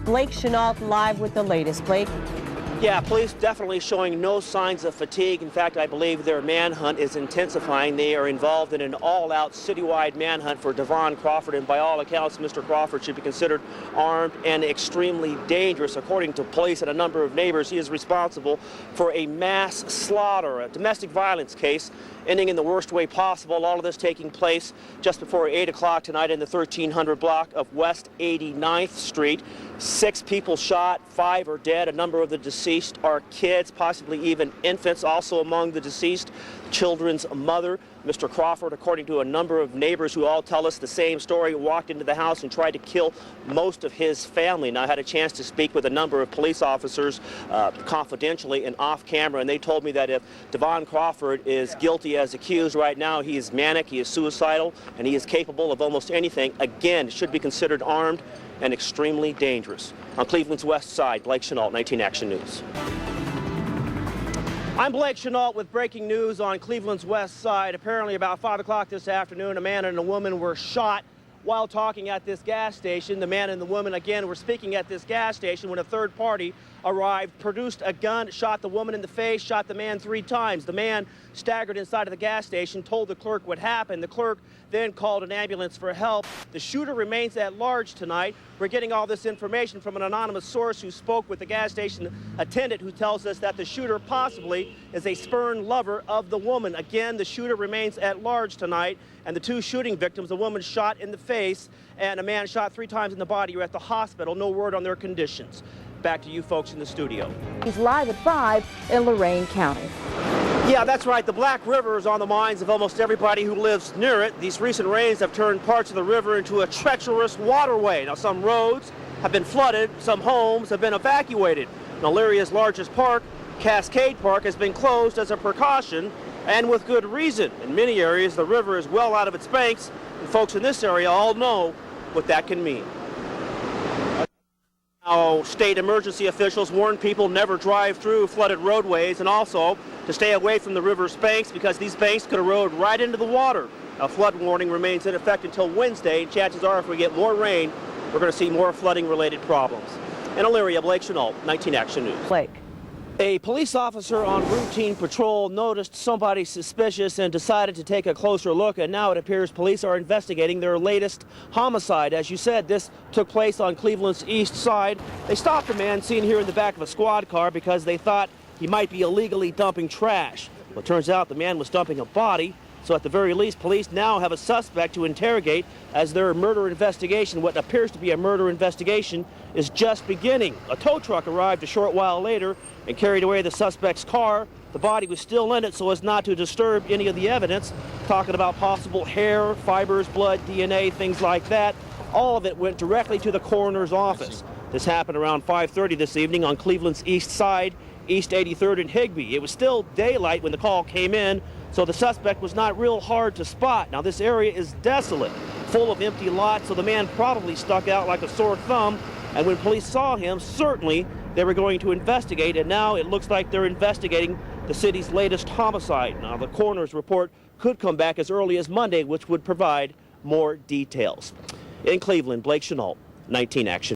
Blake Chenault live with the latest. Blake. Yeah, police definitely showing no signs of fatigue. In fact, I believe their manhunt is intensifying. They are involved in an all-out citywide manhunt for Devon Crawford, and by all accounts, Mr. Crawford should be considered armed and extremely dangerous. According to police and a number of neighbors, he is responsible for a mass slaughter, a domestic violence case, ending in the worst way possible. All of this taking place just before 8 o'clock tonight in the 1300 block of West 89th Street. 6 people shot, 5 are dead. A number of the deceased are kids, possibly even infants. Also among the deceased, children's mother. Mr. Crawford, according to a number of neighbors who all tell us the same story, walked into the house and tried to kill most of his family. Now, I had a chance to speak with a number of police officers confidentially and off camera, and they told me that if Devon Crawford is guilty as accused right now, he is manic, he is suicidal, and he is capable of almost anything. Again, should be considered armed and extremely dangerous. On Cleveland's west side, Blake Chenault, 19 Action News. I'm Blake Chenault with breaking news on Cleveland's west side. Apparently about 5 o'clock this afternoon, a man and a woman were shot while talking at this gas station. The man and the woman, again, were speaking at this gas station when a third party arrived, produced a gun, shot the woman in the face, shot the man 3 times. The man staggered inside of the gas station, told the clerk what happened. The clerk then called an ambulance for help. The shooter remains at large tonight. We're getting all this information from an anonymous source who spoke with the gas station attendant, who tells us that the shooter possibly is a spurned lover of the woman. Again, the shooter remains at large tonight, and the 2 shooting victims, a woman shot in the face and a man shot 3 times in the body, are at the hospital. No word on their conditions. Back to you folks in the studio. He's live at 5 in Lorain County. Yeah, that's right. The Black River is on the minds of almost everybody who lives near it. These recent rains have turned parts of the river into a treacherous waterway. Now, some roads have been flooded, some homes have been evacuated. Now, Elyria's largest park, Cascade Park, has been closed as a precaution, and with good reason. In many areas, the river is well out of its banks, and folks in this area all know what that can mean. Now, state emergency officials warn people never drive through flooded roadways, and also to stay away from the river's banks because these banks could erode right into the water. A flood warning remains in effect until Wednesday. Chances are if we get more rain, we're going to see more flooding-related problems. In Elyria, Blake Chenault, 19 Action News. Blake. A police officer on routine patrol noticed somebody suspicious and decided to take a closer look, and now it appears police are investigating their latest homicide. As you said, this took place on Cleveland's east side. They stopped a man seen here in the back of a squad car because they thought he might be illegally dumping trash. Well, it turns out the man was dumping a body, so at the very least, police now have a suspect to interrogate as their murder investigation, what appears to be a murder investigation, is just beginning. A tow truck arrived a short while later and carried away the suspect's car. The body was still in it so as not to disturb any of the evidence, talking about possible hair, fibers, blood, DNA, things like that. All of it went directly to the coroner's office. This happened around 5:30 this evening on Cleveland's east side, East 83rd and Higbee. It was still daylight when the call came in, so the suspect was not real hard to spot. Now, this area is desolate, full of empty lots, so the man probably stuck out like a sore thumb, and when police saw him, certainly they were going to investigate, and now it looks like they're investigating the city's latest homicide. Now, the coroner's report could come back as early as Monday, which would provide more details. In Cleveland, Blake Chenault, 19 Action.